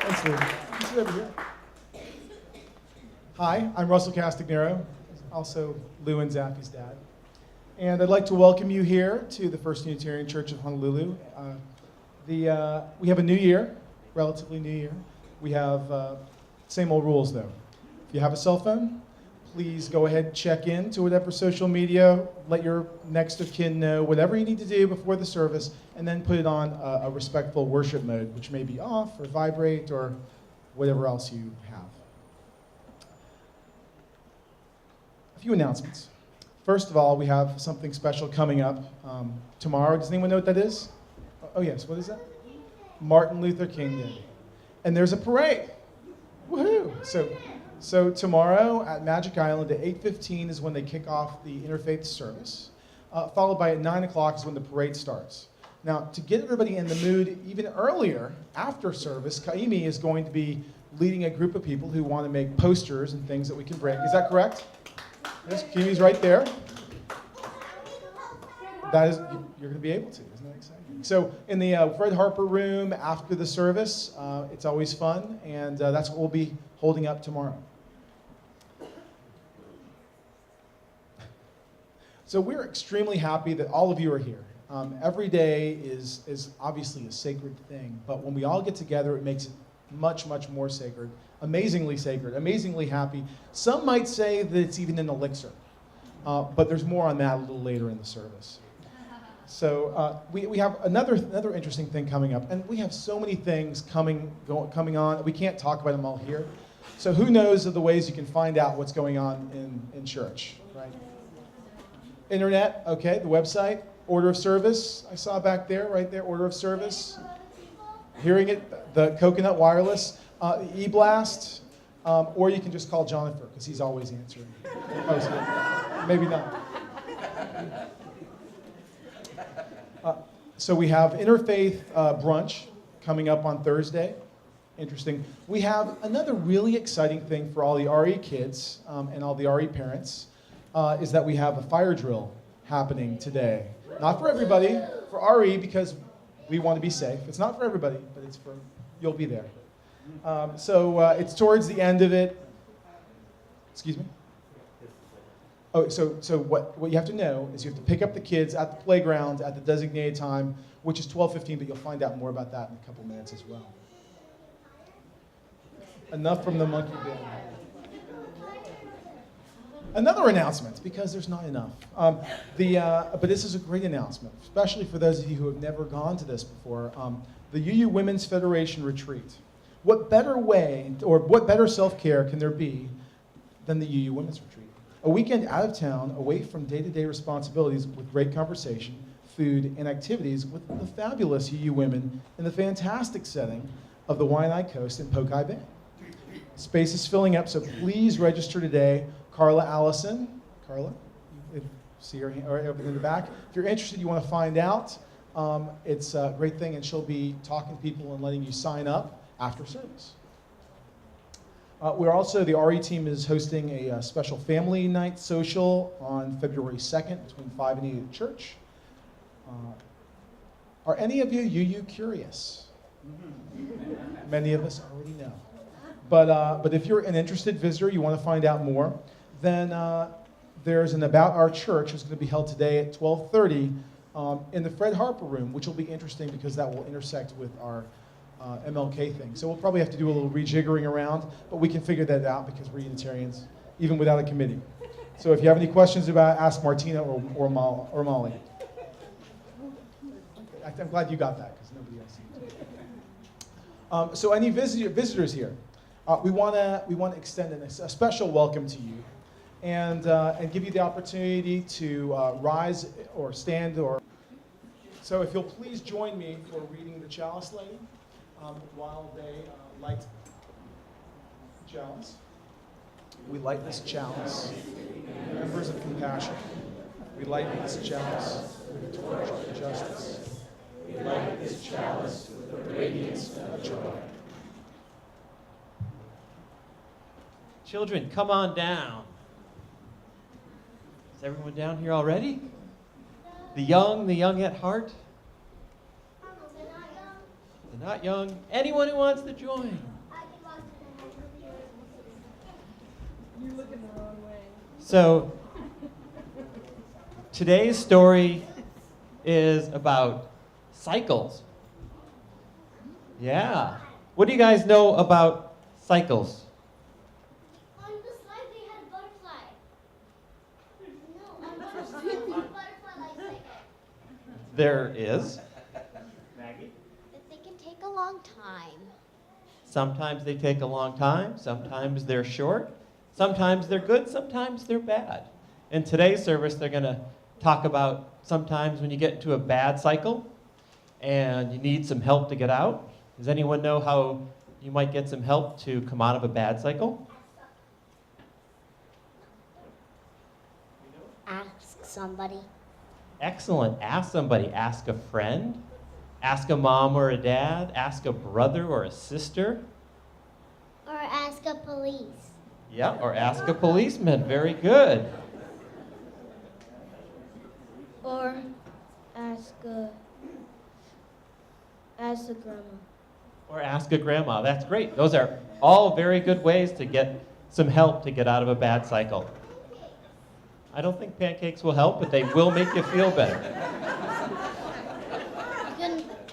Thanks, Lou. Sit over here. Hi, I'm Russell Castagnero, also Lou and Zappy's dad. And I'd like to welcome you here to the First Unitarian Church of Honolulu. We have a new year, relatively new year. We have same old rules, though. If you have a cell phone, please go ahead and check in to whatever social media, let your next of kin know, whatever you need to do before the service, and then put it on a respectful worship mode, which may be off or vibrate or whatever else you have. A few announcements. First of all, we have something special coming up tomorrow. Does anyone know what that is? Oh, yes. What is that? Martin Luther King Day. And there's a parade. Woohoo! So tomorrow at Magic Island at 8:15 is when they kick off the interfaith service, followed by at 9 o'clock is when the parade starts. Now, to get everybody in the mood even earlier, after service, Kaimi is going to be leading a group of people who want to make posters and things that we can bring. Is that correct? Yes, Kaimi's right there. That is, you're going to be able to. Isn't that exciting? So in the Fred Harper room after the service, it's always fun, and that's what we'll be holding up tomorrow. So we're extremely happy that all of you are here. Every day is obviously a sacred thing, but when we all get together, it makes it much, much more sacred, amazingly happy. Some might say that it's even an elixir, but there's more on that a little later in the service. So we have another interesting thing coming up, and we have so many things coming on. We can't talk about them all here. So who knows of the ways you can find out what's going on in church, right? Internet, okay, the website, order of service, I saw back there, right there, order of service. Hearing it, the Coconut Wireless, e-blast, or you can just call Jonipher, because he's always answering. Oh, so maybe not. So we have interfaith brunch coming up on Thursday. Interesting. We have another really exciting thing for all the RE kids and all the RE parents, is that we have a fire drill happening today. Not for everybody, for RE, because we want to be safe. It's not for everybody, but it's for, you'll be there. So it's towards the end of it. Excuse me? Oh, so what you have to know is you have to pick up the kids at the playground at the designated time, which is 12:15, but you'll find out more about that in a couple minutes as well. Enough from the monkey bin. Another announcement, because there's not enough. But this is a great announcement, especially for those of you who have never gone to this before. The UU Women's Federation Retreat. What better way, or what better self-care can there be than the UU Women's Retreat? A weekend out of town, away from day-to-day responsibilities, with great conversation, food, and activities with the fabulous UU women in the fantastic setting of the Waianae Coast in Pokai Bay. Space is filling up, so please register today. Carla Allison, Carla, you see her right over in the back. If you're interested, you want to find out, it's a great thing, and she'll be talking to people and letting you sign up after service. The RE team is hosting a special family night social on February 2nd between 5 and 8 at church. Are any of you UU curious? Many of us already know. But if you're an interested visitor, you want to find out more, then there's an About Our Church that's going to be held today at 12:30 in the Fred Harper room, which will be interesting because that will intersect with our MLK thing. So we'll probably have to do a little rejiggering around, but we can figure that out because we're Unitarians, even without a committee. So if you have any questions about it, ask Martina or Molly. I'm glad you got that, because nobody else did. So any visitors here, we want to extend a special welcome to you, and give you the opportunity to rise or stand. So if you'll please join me for reading the chalice lady while they light the chalice. We light this chalice, members of compassion. We light this chalice with the torch of justice. We light this chalice with the radiance of joy. Children, come on down. Is everyone down here already? The young at heart? They're not young. Anyone who wants to join? You're looking the wrong way. So today's story is about cycles. Yeah. What do you guys know about cycles? On the slide they had a butterfly. No, on the slide there was a butterfly like cycle. There is. Maggie? That they can take a long time. Sometimes they take a long time, sometimes they're short, sometimes they're good, sometimes they're bad. In today's service, they're going to talk about sometimes when you get into a bad cycle and you need some help to get out. Does anyone know how you might get some help to come out of a bad cycle? Ask somebody. Excellent. Ask somebody. Ask a friend. Ask a mom or a dad. Ask a brother or a sister. Or ask a police. Yeah, or ask a policeman. Very good. Or ask a grandma. Or ask a grandma. That's great. Those are all very good ways to get some help to get out of a bad cycle. I don't think pancakes will help, but they will make you feel better.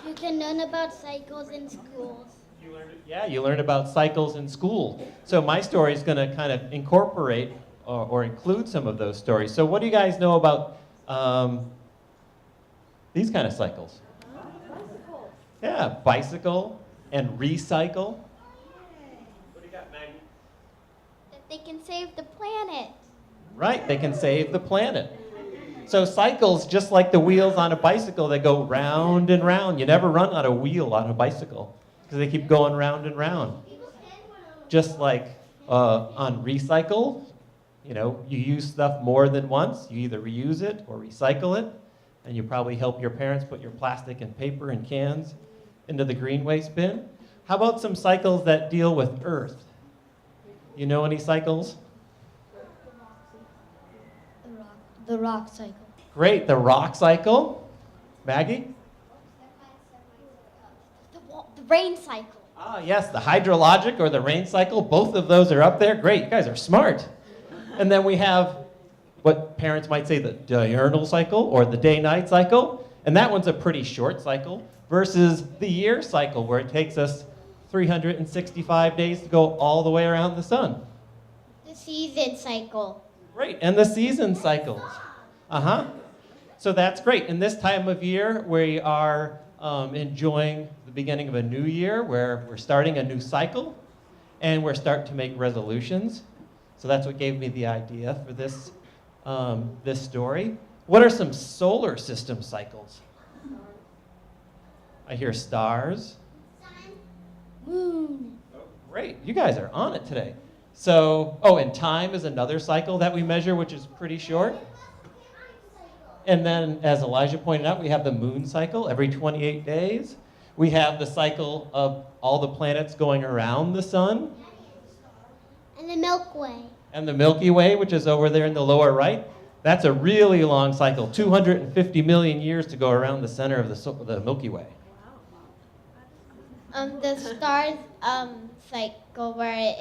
You can learn about cycles in schools. You learn about cycles in school. So my story is going to kind of incorporate or include some of those stories. So what do you guys know about these kind of cycles? Bicycle. Yeah, bicycle and recycle. What do you got, Maggie? That they can save the planet. Right, they can save the planet. So cycles, just like the wheels on a bicycle, they go round and round. You never run on a wheel on a bicycle because they keep going round and round. Just like on recycle, you use stuff more than once. You either reuse it or recycle it, and you probably help your parents put your plastic and paper and cans into the green waste bin. How about some cycles that deal with Earth? You know any cycles? The rock cycle. Great, the rock cycle. Maggie? The rain cycle. Ah, yes, the hydrologic or the rain cycle. Both of those are up there. Great, you guys are smart. And then we have what parents might say the diurnal cycle or the day-night cycle. And that one's a pretty short cycle versus the year cycle where it takes us 365 days to go all the way around the sun. The season cycle. Great, and the season cycles. So that's great. In this time of year, we are enjoying the beginning of a new year where we're starting a new cycle and we're starting to make resolutions. So that's what gave me the idea for this, this story. What are some solar system cycles? I hear stars. Sun. Moon. Oh, great, you guys are on it today. So, and time is another cycle that we measure, which is pretty short. And then, as Elijah pointed out, we have the moon cycle every 28 days. We have the cycle of all the planets going around the sun. And the Milky Way. And the Milky Way, which is over there in the lower right. That's a really long cycle, 250 million years to go around the center of the Milky Way. The stars cycle where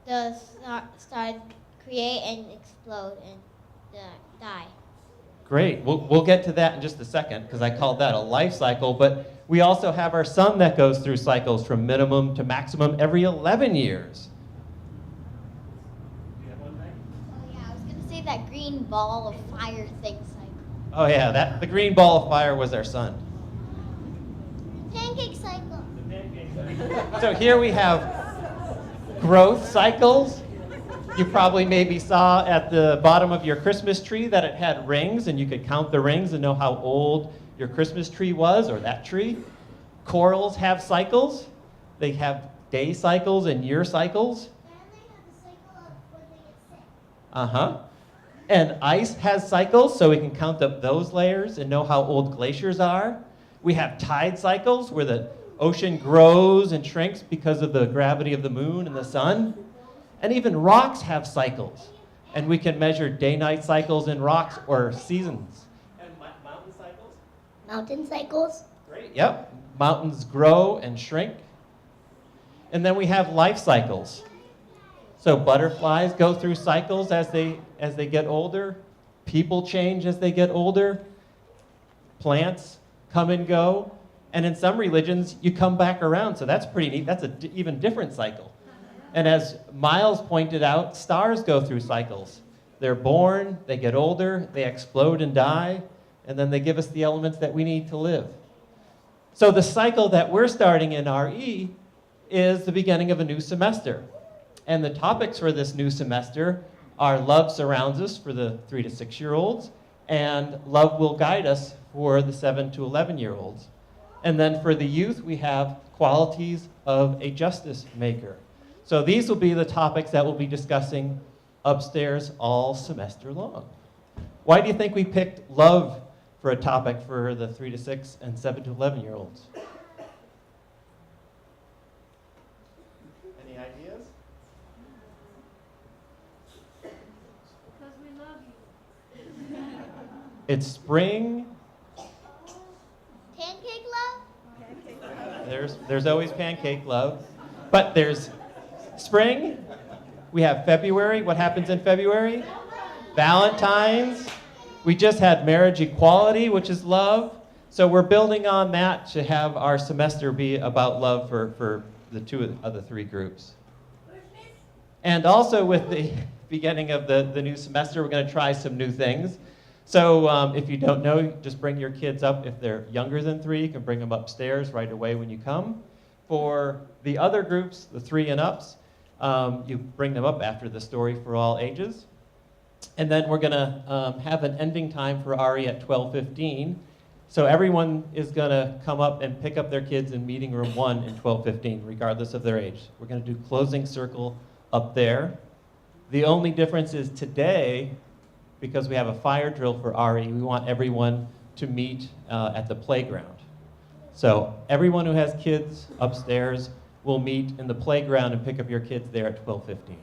the stars create and explode and die. Great. We'll get to that in just a second because I called that a life cycle. But we also have our sun that goes through cycles from minimum to maximum every 11 years. Oh yeah, I was gonna say that green ball of fire thing cycle. Oh yeah, the green ball of fire was our sun. Pancake cycle. So here we have growth cycles. You probably maybe saw at the bottom of your Christmas tree that it had rings, and you could count the rings and know how old your Christmas tree was, or that tree. Corals have cycles. They have day cycles and year cycles. And they have the cycle of when they get sick. And ice has cycles, so we can count up those layers and know how old glaciers are. We have tide cycles, where the ocean grows and shrinks because of the gravity of the moon and the sun. And even rocks have cycles. And we can measure day-night cycles in rocks or seasons. And mountain cycles? Mountain cycles. Great, yep. Mountains grow and shrink. And then we have life cycles. So butterflies go through cycles as they get older. People change as they get older. Plants come and go. And in some religions, you come back around. So that's pretty neat. That's an even different cycle. And as Miles pointed out, stars go through cycles. They're born, they get older, they explode and die, and then they give us the elements that we need to live. So the cycle that we're starting in RE is the beginning of a new semester. And the topics for this new semester are Love Surrounds Us for the 3 to 6-year-olds, and Love Will Guide Us for the 7 to 11-year-olds. And then for the youth, we have Qualities of a Justice Maker. So these will be the topics that we'll be discussing upstairs all semester long. Why do you think we picked love for a topic for the 3 to 6 and 7 to 11-year-olds? Any ideas? Because we love you. It's spring. Pancake love? There's always pancake love. But there's spring. We have February. What happens in February? Valentine's. We just had marriage equality, which is love. So we're building on that to have our semester be about love for the 2 of the 3 groups. And also with the beginning of the new semester, we're going to try some new things. So if you don't know, just bring your kids up. If they're younger than 3, you can bring them upstairs right away when you come. For the other groups, the 3 and ups, you bring them up after the story for all ages. And then we're going to have an ending time for RE at 12:15. So everyone is going to come up and pick up their kids in meeting room 1 in 12:15, regardless of their age. We're going to do closing circle up there. The only difference is today, because we have a fire drill for RE, we want everyone to meet at the playground. So everyone who has kids upstairs will meet in the playground and pick up your kids there at 12:15.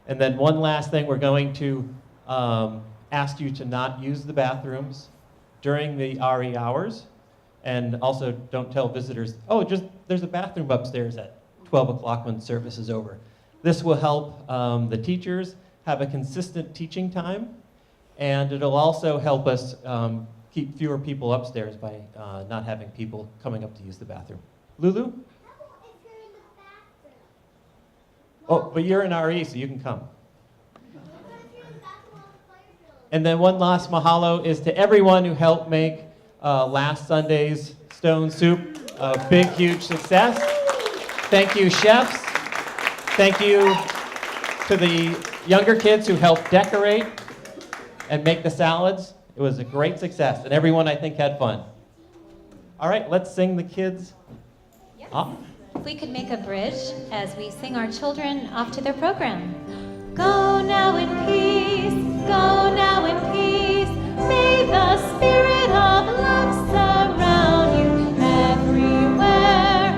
And then one last thing, we're going to ask you to not use the bathrooms during the RE hours. And also don't tell visitors, oh, just there's a bathroom upstairs at 12 o'clock when service is over. This will help the teachers have a consistent teaching time, and it'll also help us keep fewer people upstairs by not having people coming up to use the bathroom. Lulu? Oh, but you're in RE, so you can come. And then one last mahalo is to everyone who helped make last Sunday's stone soup a big, huge success. Thank you, chefs. Thank you to the younger kids who helped decorate and make the salads. It was a great success, and everyone, I think, had fun. All right, let's sing the kids off. If we could make a bridge as we sing our children off to their program. Go now in peace, go now in peace. May the spirit of love surround you everywhere,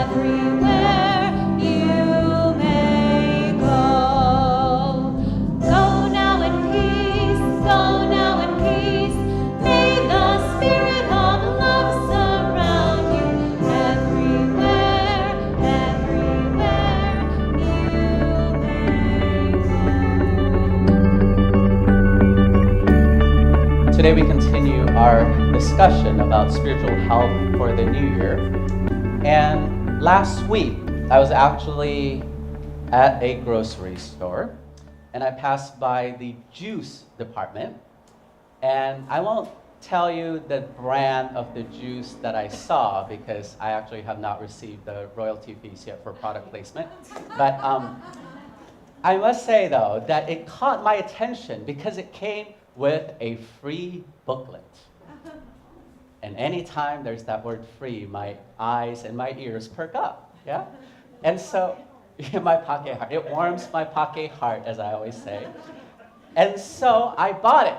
everywhere you may go. Go now in peace, go now in peace. May the spirit of love surround you everywhere, everywhere you may go. Today we continue our discussion about spiritual health for the new year. And last week, I was actually at a grocery store, and I passed by the juice department. And I won't tell you the brand of the juice that I saw because I actually have not received the royalty fees yet for product placement. But I must say, though, that it caught my attention because it came with a free booklet. And anytime there's that word free, my eyes and my ears perk up, yeah? And so, my pocket heart, it warms my pocket heart, as I always say. And so I bought it.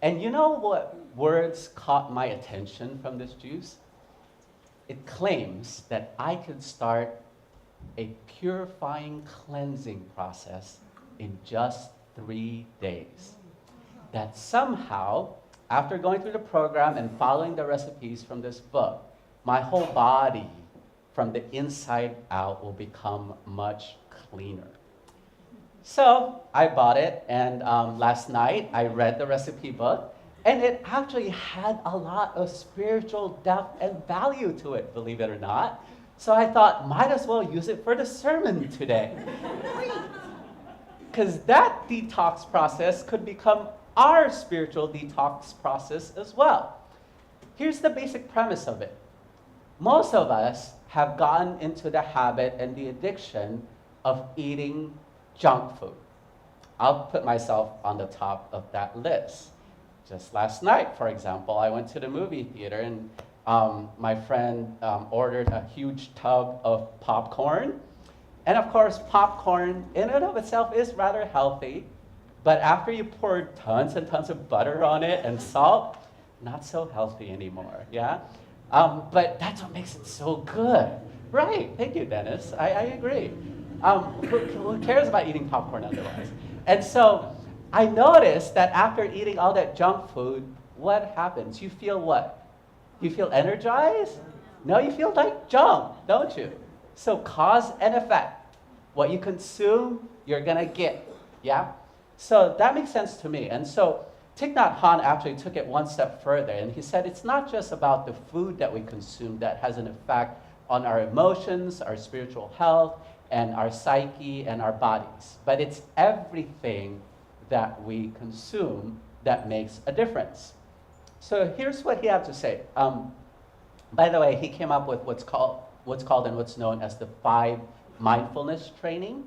And you know what words caught my attention from this juice? It claims that I could start a purifying cleansing process in just 3 days. That somehow, after going through the program and following the recipes from this book, my whole body from the inside out will become much cleaner. So I bought it, and last night I read the recipe book, and it actually had a lot of spiritual depth and value to it, believe it or not. So I thought, might as well use it for the sermon today. Because that detox process could become our spiritual detox process as well. Here's the basic premise of it. Most of us have gotten into the habit and the addiction of eating junk food. I'll put myself on the top of that list. Just last night, for example, I went to the movie theater and my friend ordered a huge tub of popcorn. And of course, popcorn in and of itself is rather healthy, but after you pour tons and tons of butter on it and salt, not so healthy anymore, yeah? But that's what makes it so good. Right, thank you, Dennis, I agree. Who cares about eating popcorn otherwise? And so I noticed that after eating all that junk food, what happens? You feel what? You feel energized? No, you feel like junk, don't you? So cause and effect. What you consume, you're gonna get, yeah? So that makes sense to me. And so Thich Nhat Hanh actually took it one step further, and he said it's not just about the food that we consume that has an effect on our emotions, our spiritual health, and our psyche and our bodies, but it's everything that we consume that makes a difference. So here's what he had to say. By the way, he came up with what's called and what's known as the 5 mindfulness training.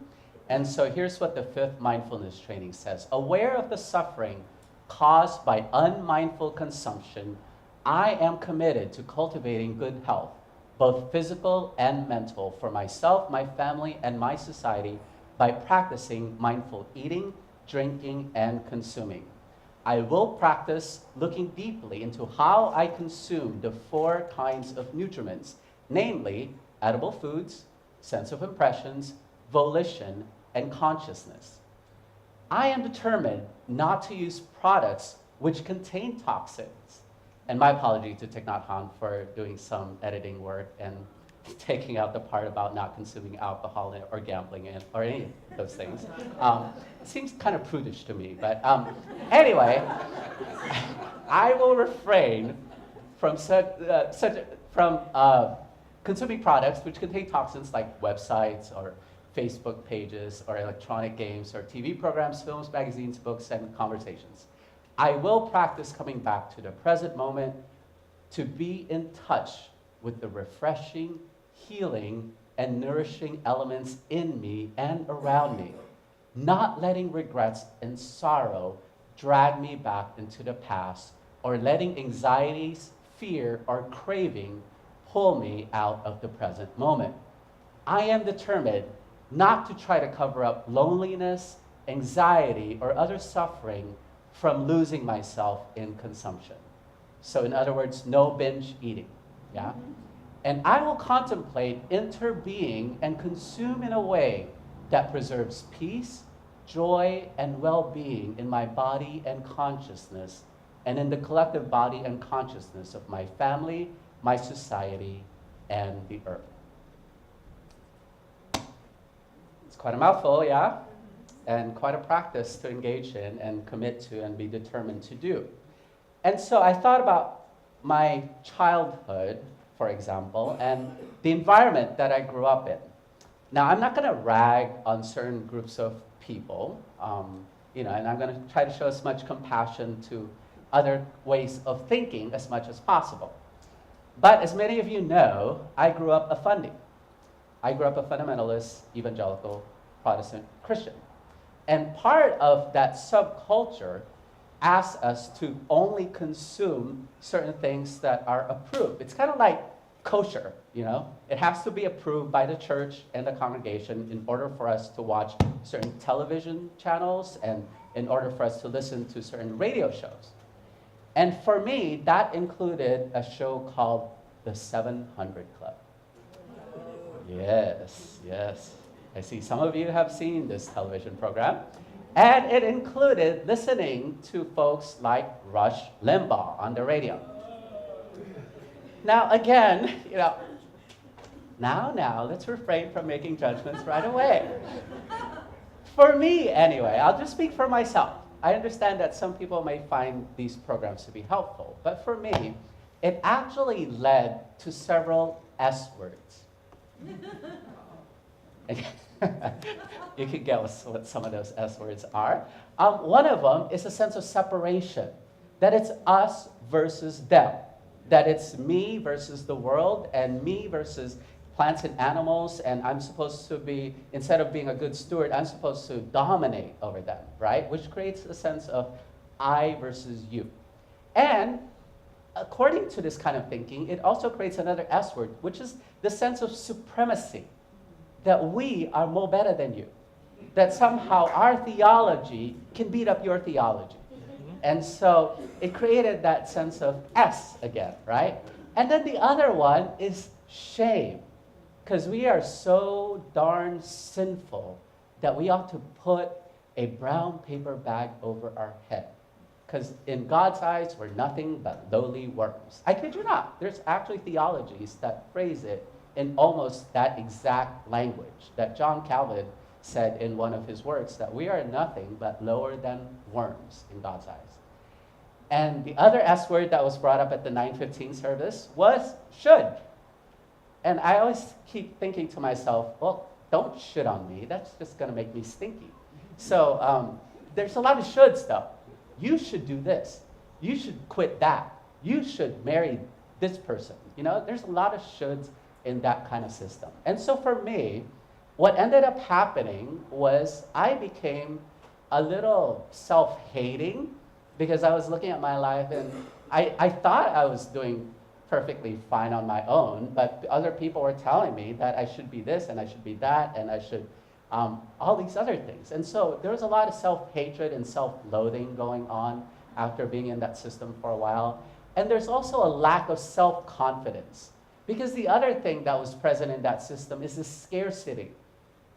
And so here's what the 5th mindfulness training says. Aware of the suffering caused by unmindful consumption, I am committed to cultivating good health, both physical and mental, for myself, my family, and my society by practicing mindful eating, drinking, and consuming. I will practice looking deeply into how I consume the 4 kinds of nutriments, namely edible foods, sense of impressions, volition, and consciousness. I am determined not to use products which contain toxins. And my apology to Thich Nhat Hanh for doing some editing work and taking out the part about not consuming alcohol or gambling or any of those things. It seems kind of prudish to me, but anyway, I will refrain from consuming products which contain toxins like websites or Facebook pages or electronic games or TV programs, films, magazines, books, and conversations. I will practice coming back to the present moment to be in touch with the refreshing, healing, and nourishing elements in me and around me, not letting regrets and sorrow drag me back into the past or letting anxieties, fear, or craving pull me out of the present moment. I am determined not to try to cover up loneliness, anxiety, or other suffering from losing myself in consumption. So in other words, no binge eating, yeah? And I will contemplate interbeing and consume in a way that preserves peace, joy, and well-being in my body and consciousness, and in the collective body and consciousness of my family, my society, and the earth. It's quite a mouthful, yeah? And quite a practice to engage in and commit to and be determined to do. And so I thought about my childhood, for example, and the environment that I grew up in. Now, I'm not going to rag on certain groups of people, and I'm going to try to show as much compassion to other ways of thinking as much as possible. But as many of you know, I grew up a fundie. I grew up a fundamentalist, evangelical, Protestant Christian. And part of that subculture asks us to only consume certain things that are approved. It's kind of like kosher, you know? It has to be approved by the church and the congregation in order for us to watch certain television channels and in order for us to listen to certain radio shows. And for me, that included a show called The 700 Club. Yes, yes. I see some of you have seen this television program. And it included listening to folks like Rush Limbaugh on the radio. Now, again, now, let's refrain from making judgments right away. For me, anyway, I'll just speak for myself. I understand that some people may find these programs to be helpful, but for me, it actually led to several S words. You can guess what some of those S words are. One of them is a sense of separation, that it's us versus them, that it's me versus the world and me versus plants and animals, and I'm supposed to be, instead of being a good steward, I'm supposed to dominate over them, right? Which creates a sense of I versus you. And according to this kind of thinking, it also creates another S word, which is the sense of supremacy, that we are more better than you, that somehow our theology can beat up your theology. And so it created that sense of S again, right? And then the other one is shame, because we are so darn sinful that we ought to put a brown paper bag over our head. Because in God's eyes, we're nothing but lowly worms. I kid you not. There's actually theologies that phrase it in almost that exact language that John Calvin said in one of his works, that we are nothing but lower than worms in God's eyes. And the other S word that was brought up at the 9:15 service was should. And I always keep thinking to myself, well, don't shit on me. That's just going to make me stinky. So there's a lot of shoulds, though. You should do this. You should quit that. You should marry this person. You know, there's a lot of shoulds in that kind of system. And so for me, what ended up happening was I became a little self-hating, because I was looking at my life and I thought I was doing perfectly fine on my own, but other people were telling me that I should be this and I should be that and I should all these other things. And so there was a lot of self-hatred and self-loathing going on after being in that system for a while. And there's also a lack of self-confidence, because the other thing that was present in that system is the scarcity.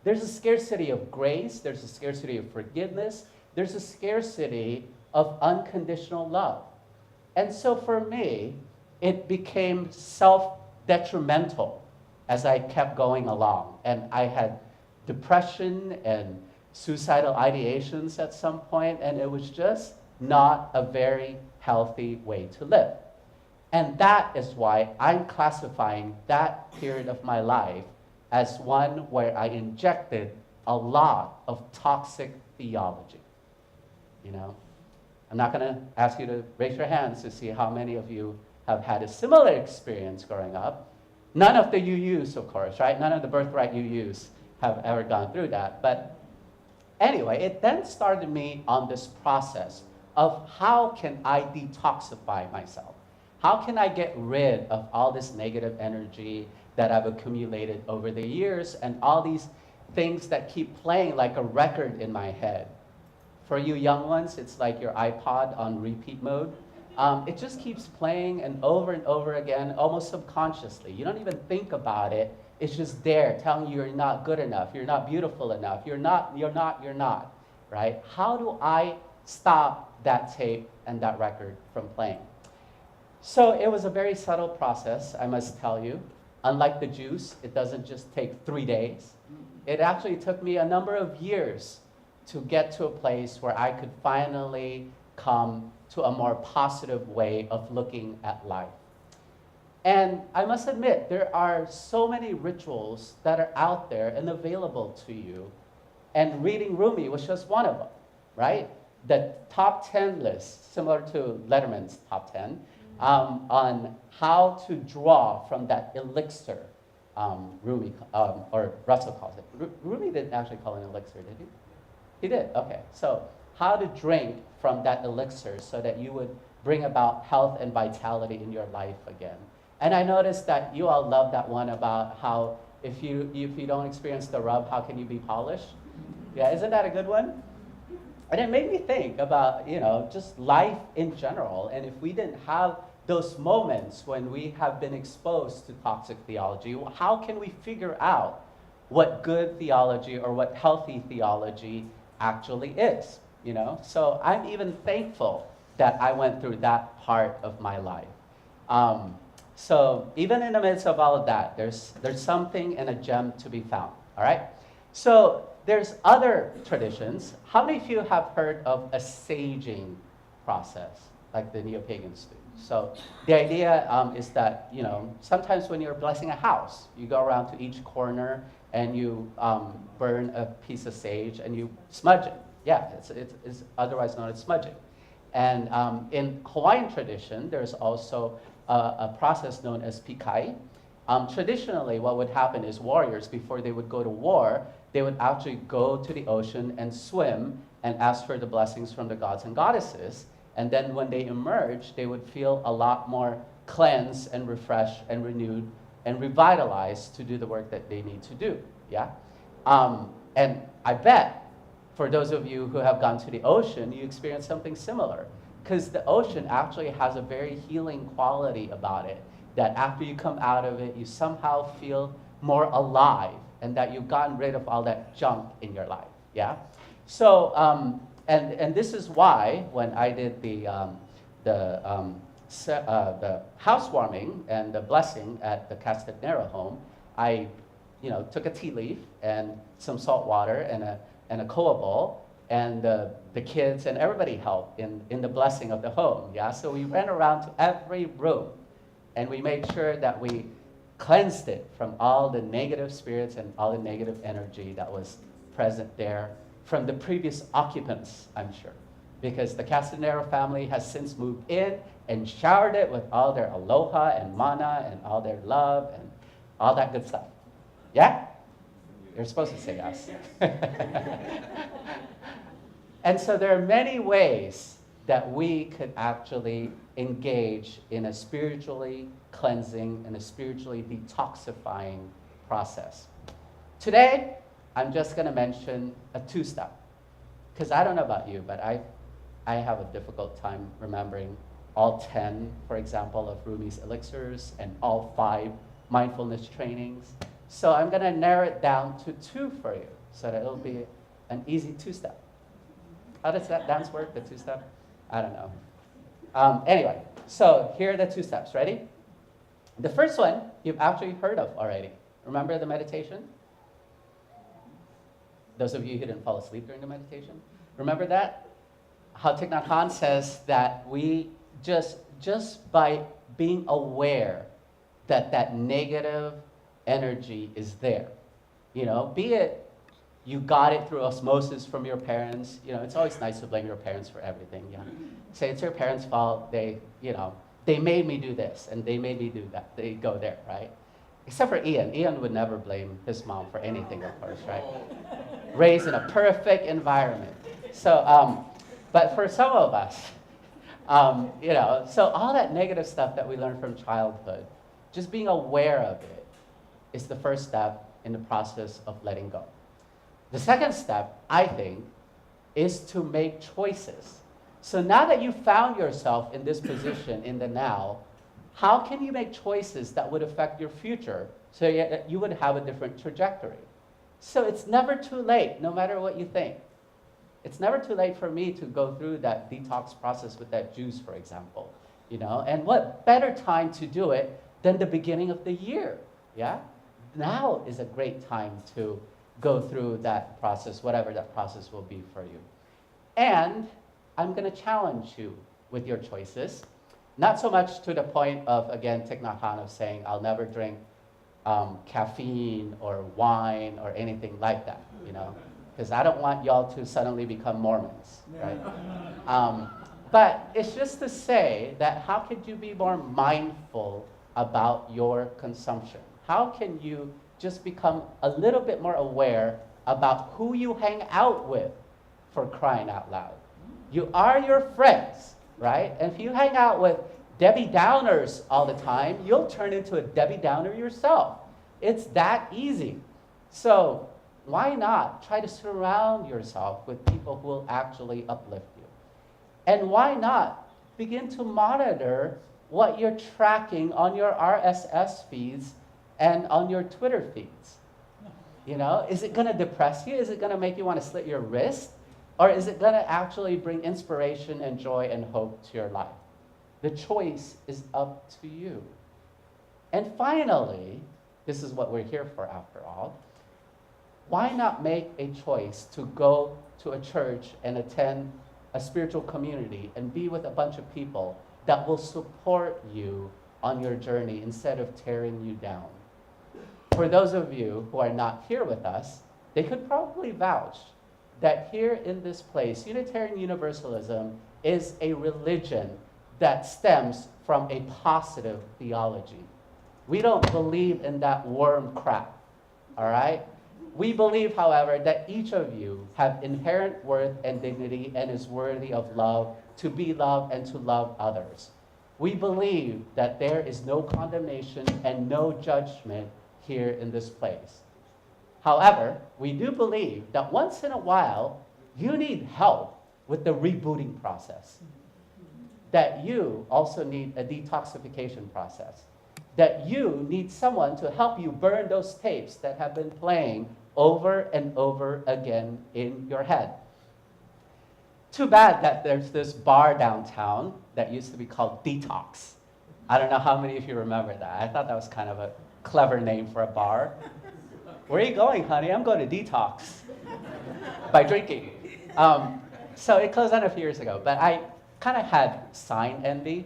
There's a scarcity of grace, there's a scarcity of forgiveness, there's a scarcity of unconditional love. And so for me, it became self-detrimental as I kept going along. And I had depression and suicidal ideations at some point, and it was just not a very healthy way to live. And that is why I'm classifying that period of my life as one where I injected a lot of toxic theology. You know, I'm not going to ask you to raise your hands to see how many of you have had a similar experience growing up. None of the UUs, of course, right? None of the birthright UUs have ever gone through that. But anyway, it then started me on this process of how can I detoxify myself? How can I get rid of all this negative energy that I've accumulated over the years and all these things that keep playing like a record in my head? For you young ones, it's like your iPod on repeat mode. It just keeps playing and over again, almost subconsciously. You don't even think about it. It's just there telling you you're not good enough, you're not beautiful enough, you're not, right? How do I stop that tape and that record from playing? So it was a very subtle process, I must tell you. Unlike the juice, it doesn't just take 3 days. It actually took me a number of years to get to a place where I could finally come to a more positive way of looking at life. And I must admit, there are so many rituals that are out there and available to you. And reading Rumi was just one of them, right? The top 10 list, similar to Letterman's top 10, on how to draw from that elixir, Rumi, or Russell calls it. Rumi didn't actually call it an elixir, did he? He did, okay. So how to drink from that elixir so that you would bring about health and vitality in your life again. And I noticed that you all love that one about how if you don't experience the rub, how can you be polished? Yeah, isn't that a good one? And it made me think about, you know, just life in general. And if we didn't have those moments when we have been exposed to toxic theology, how can we figure out what good theology or what healthy theology actually is, you know? So I'm even thankful that I went through that part of my life. So even in the midst of all of that, there's something and a gem to be found, all right? So there's other traditions. How many of you have heard of a saging process, like the neo-pagans do? So the idea is that, sometimes when you're blessing a house, you go around to each corner and you burn a piece of sage and you smudge it. Yeah, it's otherwise known as smudging. And in Hawaiian tradition, there's also a process known as pikai. Traditionally, what would happen is warriors, before they would go to war, they would actually go to the ocean and swim and ask for the blessings from the gods and goddesses. And then when they emerge, they would feel a lot more cleansed and refreshed and renewed and revitalized to do the work that they need to do. Yeah? And I bet for those of you who have gone to the ocean, you experience something similar. Because the ocean actually has a very healing quality about it, that after you come out of it, you somehow feel more alive, and that you've gotten rid of all that junk in your life. Yeah? So, and this is why when I did the housewarming and the blessing at the Castanera home, I took a tea leaf and some salt water and a koa bowl, and the kids and everybody helped in the blessing of the home. Yeah? So we went around to every room, and we made sure that we cleansed it from all the negative spirits and all the negative energy that was present there from the previous occupants, I'm sure. Because the Castanera family has since moved in and showered it with all their aloha and mana and all their love and all that good stuff. Yeah? You're supposed to say yes. And so there are many ways that we could actually engage in a spiritually cleansing and a spiritually detoxifying process. Today, I'm just going to mention a two-step. Because I don't know about you, but I have a difficult time remembering all 10, for example, of Rumi's elixirs and all 5 mindfulness trainings. So I'm going to narrow it down to 2 for you, so that it'll be an easy 2-step. How does that dance work, the 2-step? I don't know. Anyway, so here are the 2 steps. Ready? The first one you've actually heard of already. Remember the meditation? Those of you who didn't fall asleep during the meditation. Remember that? How Thich Nhat Hanh says that we just by being aware that negative energy is there. Be it you got it through osmosis from your parents. It's always nice to blame your parents for everything. Say it's your parents' fault. They made me do this and they made me do that. They go there, right? Except for Ian. Ian would never blame his mom for anything, of course, right? Raised in a perfect environment. So, but for some of us, so all that negative stuff that we learn from childhood, just being aware of it is the first step in the process of letting go. The second step, I think, is to make choices. So now that you found yourself in this position in the now, how can you make choices that would affect your future so that you would have a different trajectory? So it's never too late, no matter what you think. It's never too late for me to go through that detox process with that juice, for example. And what better time to do it than the beginning of the year? Yeah? Now is a great time to go through that process, whatever that process will be for you. And I'm going to challenge you with your choices. Not so much to the point of, again, Thich Nhat Hanh of saying, I'll never drink caffeine or wine or anything like that, because I don't want y'all to suddenly become Mormons, right? But it's just to say that how could you be more mindful about your consumption? How can you just become a little bit more aware about who you hang out with, for crying out loud? You are your friends, right? And if you hang out with Debbie Downers all the time, you'll turn into a Debbie Downer yourself. It's that easy. So why not try to surround yourself with people who will actually uplift you? And why not begin to monitor what you're tracking on your RSS feeds and on your Twitter feeds? Is it going to depress you? Is it going to make you want to slit your wrist? Or is it going to actually bring inspiration and joy and hope to your life? The choice is up to you. And finally, this is what we're here for after all, why not make a choice to go to a church and attend a spiritual community and be with a bunch of people that will support you on your journey instead of tearing you down? For those of you who are not here with us, they could probably vouch that here in this place, Unitarian Universalism is a religion that stems from a positive theology. We don't believe in that worm crap, all right? We believe, however, that each of you have inherent worth and dignity and is worthy of love, to be loved and to love others. We believe that there is no condemnation and no judgment here in this place. However, we do believe that once in a while, you need help with the rebooting process. That you also need a detoxification process. That you need someone to help you burn those tapes that have been playing over and over again in your head. Too bad that there's this bar downtown that used to be called Detox. I don't know how many of you remember that. I thought that was kind of a clever name for a bar. Where are you going, honey? I'm going to detox by drinking. So it closed down a few years ago, but I kind of had sign envy.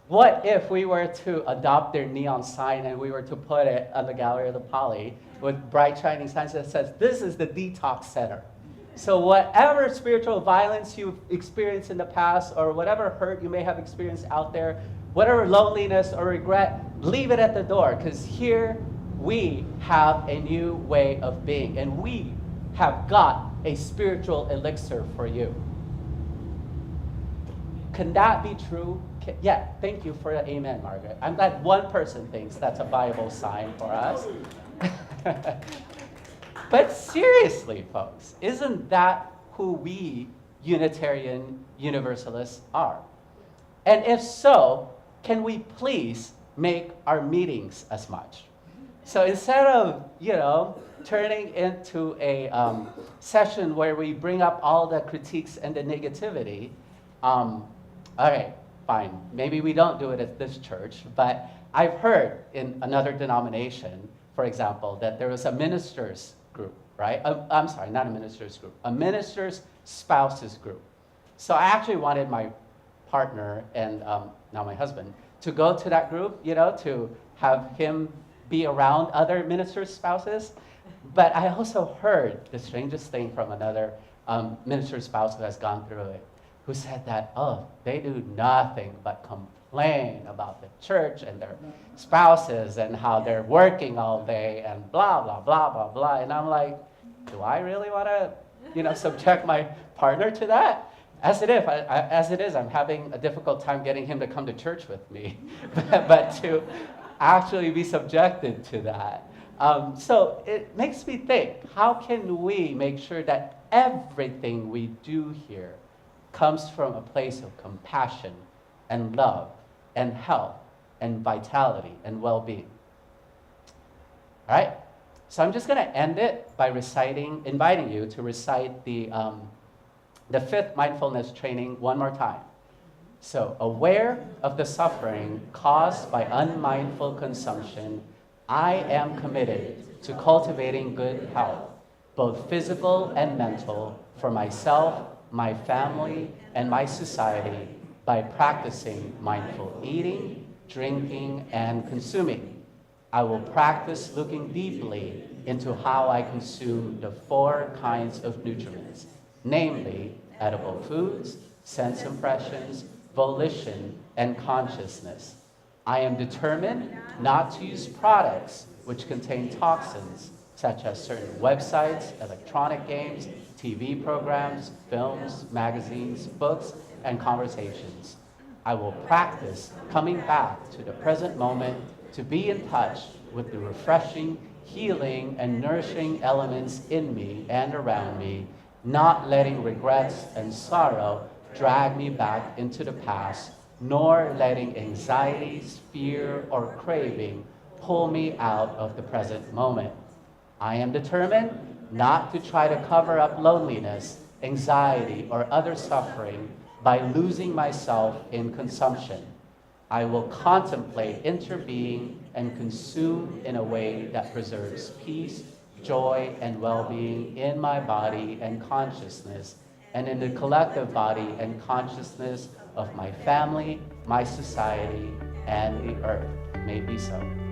What if we were to adopt their neon sign and we were to put it on the gallery of the Poly with bright shining signs that says, this is the detox center. So whatever spiritual violence you've experienced in the past or whatever hurt you may have experienced out there, whatever loneliness or regret, leave it at the door, because here we have a new way of being, and we have got a spiritual elixir for you. Can that be true? Yeah, thank you for the amen, Margaret. I'm glad one person thinks that's a Bible sign for us. But seriously, folks, isn't that who we Unitarian Universalists are? And if so, can we please make our meetings as much? So instead of, turning into a session where we bring up all the critiques and the negativity, all right, fine, maybe we don't do it at this church, but I've heard in another denomination, for example, that there was a ministers group, right? I'm sorry, not a ministers group, a ministers spouses group. So I actually wanted my partner and now my husband to go to that group, to have him be around other ministers' spouses. But I also heard the strangest thing from another minister's spouse who has gone through it, who said that, they do nothing but complain about the church and their spouses and how they're working all day and blah, blah, blah, blah, blah. And I'm like, do I really want to, subject my partner to that? As it is, I'm having a difficult time getting him to come to church with me, but to actually be subjected to that. So it makes me think, how can we make sure that everything we do here comes from a place of compassion and love and health and vitality and well-being? All right, so I'm just going to end it by inviting you to recite the fifth mindfulness training one more time. So, aware of the suffering caused by unmindful consumption, I am committed to cultivating good health, both physical and mental, for myself, my family, and my society by practicing mindful eating, drinking, and consuming. I will practice looking deeply into how I consume the 4 kinds of nutriments, namely edible foods, sense impressions, volition, and consciousness. I am determined not to use products which contain toxins, such as certain websites, electronic games, TV programs, films, magazines, books, and conversations. I will practice coming back to the present moment to be in touch with the refreshing, healing, and nourishing elements in me and around me, not letting regrets and sorrow drag me back into the past, nor letting anxieties, fear, or craving pull me out of the present moment. I am determined not to try to cover up loneliness, anxiety, or other suffering by losing myself in consumption. I will contemplate interbeing and consume in a way that preserves peace, joy, and well-being in my body and consciousness, and in the collective body and consciousness of my family, my society, and the earth. May it be so.